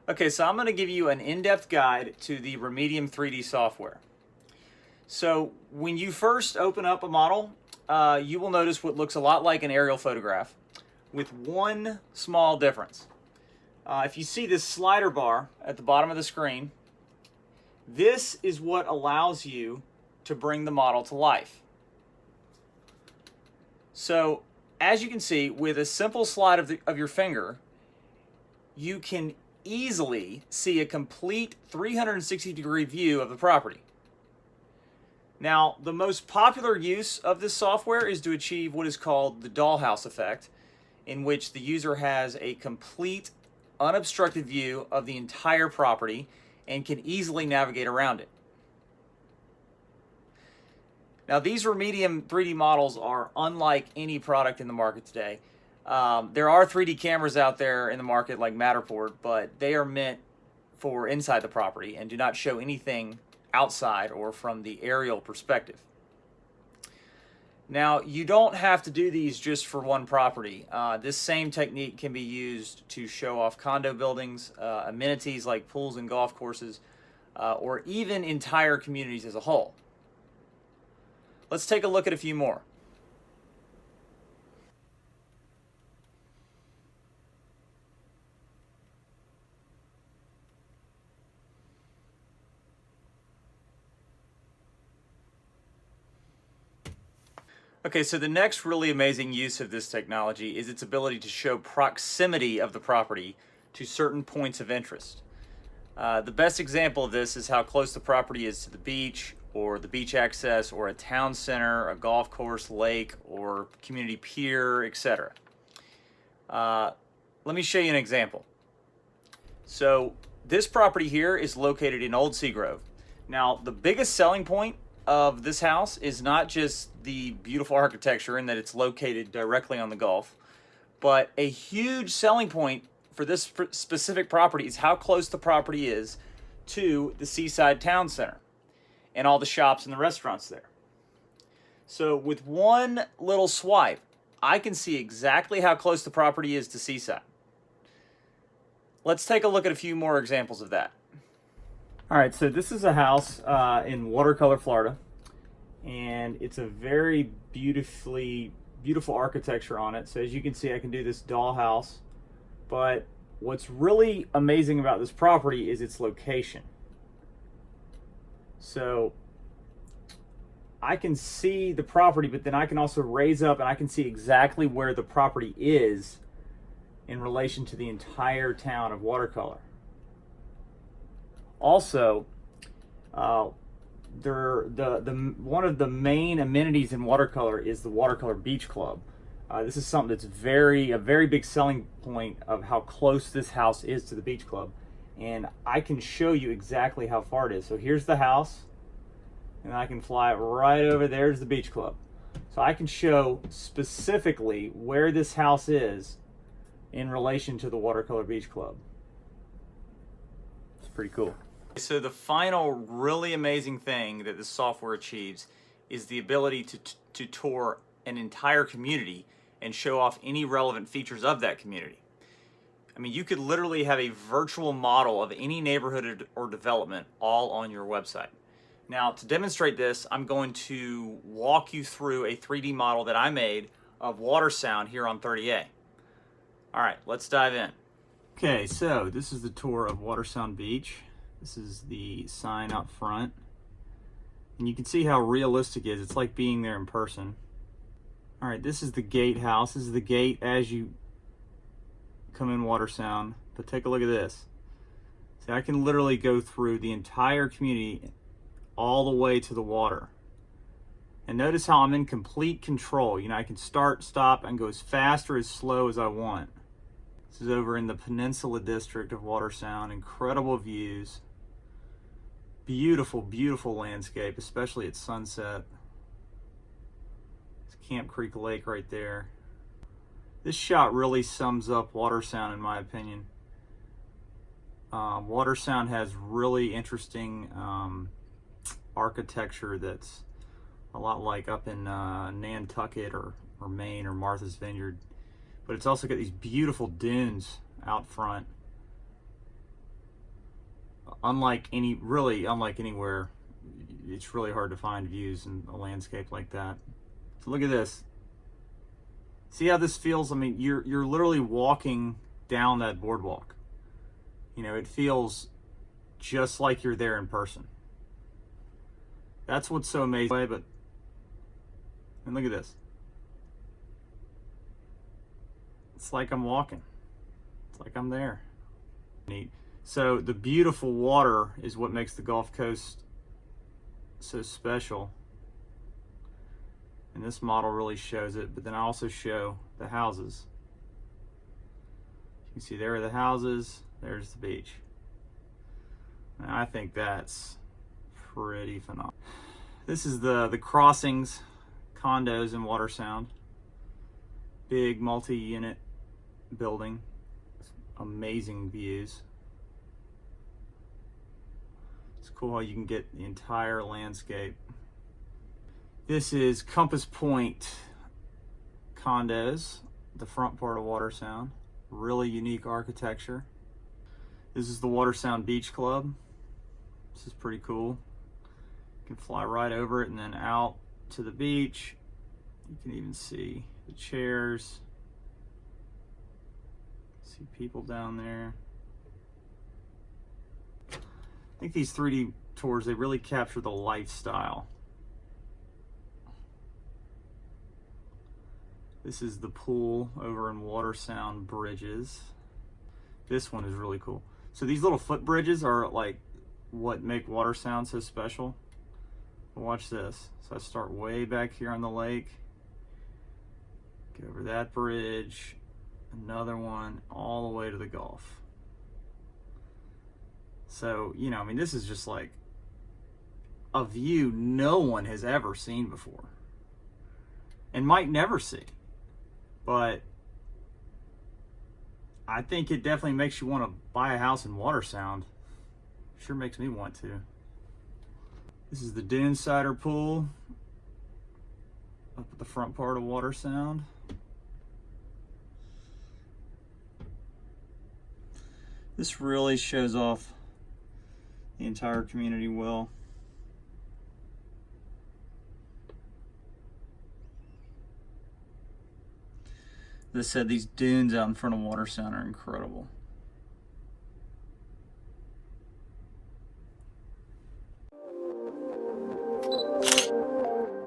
Okay, so I'm going to give you an in-depth guide to the REmedium 3D software. So when you first open up a model, you will notice what looks a lot like an aerial photograph with one small difference. If you see this slider bar at the bottom of the screen, this is what allows you to bring the model to life. So as you can see, with a simple slide of your finger, you can easily see a complete 360-degree view of the property. Now, the most popular use of this software is to achieve what is called the dollhouse effect, in which the user has a complete, unobstructed view of the entire property and can easily navigate around it. Now, these REmedium 3D models are unlike any product in the market today. There are 3D cameras out there in the market like Matterport, but they are meant for inside the property and do not show anything outside or from the aerial perspective. Now, you don't have to do these just for one property. This same technique can be used to show off condo buildings, amenities like pools and golf courses, or even entire communities as a whole. Let's take a look at a few more. Okay, so the next really amazing use of this technology is its ability to show proximity of the property to certain points of interest. The best example of this is how close the property is to the beach, or the beach access, or a town center, a golf course, lake, or community pier, etc. Let me show you an example. So this property here is located in Old Seagrove. Now, the biggest selling point of this house is not just the beautiful architecture and that it's located directly on the Gulf, but a huge selling point for this specific property is how close the property is to the Seaside Town Center and all the shops and the restaurants there. So with one little swipe, I can see exactly how close the property is to Seaside. Let's take a look at a few more examples of that. All right, so this is a house in Watercolor, Florida, and it's a very beautiful architecture on it. So as you can see, I can do this dollhouse, but what's really amazing about this property is its location. So I can see the property, but then I can also raise up and I can see exactly where the property is in relation to the entire town of Watercolor. Also, one of the main amenities in Watercolor is the Watercolor Beach Club. This is something that's a very big selling point of how close this house is to the beach club. And I can show you exactly how far it is. So here's the house, and I can fly it right over there's the beach club. So I can show specifically where this house is in relation to the Watercolor Beach Club. It's pretty cool. So the final really amazing thing that this software achieves is the ability to tour an entire community and show off any relevant features of that community. I mean, you could literally have a virtual model of any neighborhood or development all on your website. Now, to demonstrate this, I'm going to walk you through a 3D model that I made of water sound here on 30A. All right, let's dive in. Okay, so this is the tour of Watersound Beach. This is the sign out front. And you can see how realistic it is. It's like being there in person. All right, this is the gatehouse. This is the gate as you come in Watersound. But take a look at this. See, I can literally go through the entire community all the way to the water. And notice how I'm in complete control. You know, I can start, stop, and go as fast or as slow as I want. This is over in the Peninsula District of Watersound. Incredible views. Beautiful landscape, especially at sunset. It's Camp Creek Lake right there. This shot really sums up Watersound in my opinion. Watersound has really interesting architecture that's a lot like up in Nantucket or Maine or Martha's Vineyard. But it's also got these beautiful dunes out front. unlike anywhere, it's really hard to find views in a landscape like that. So look at this. See how this feels? I mean, you're literally walking down that boardwalk. You know, it feels just like you're there in person. That's what's so amazing. And look at this. It's like I'm walking. It's like I'm there. Neat. So the beautiful water is what makes the Gulf Coast so special. And this model really shows it, but then I also show the houses. You can see there are the houses, there's the beach. And I think that's pretty phenomenal. This is the Crossings condos in Watersound. Big multi-unit building. Amazing views. It's cool how you can get the entire landscape. This is Compass Point condos, the front part of Watersound. Really unique architecture. This is the Watersound Beach Club. This is pretty cool. You can fly right over it and then out to the beach. You can even see the chairs. See people down there. I think these 3D tours, they really capture the lifestyle. This is the pool over in Watersound Bridges. This one is really cool. So these little footbridges are like what make Watersound so special. Watch this. So I start way back here on the lake, get over that bridge, another one, all the way to the Gulf. So, you know, I mean, this is just like a view no one has ever seen before and might never see. But I think it definitely makes you want to buy a house in Watersound. Sure makes me want to. This is the Dune Cider Pool up at the front part of Watersound. This really shows off the entire community well. As I said, these dunes out in front of Watersound are incredible.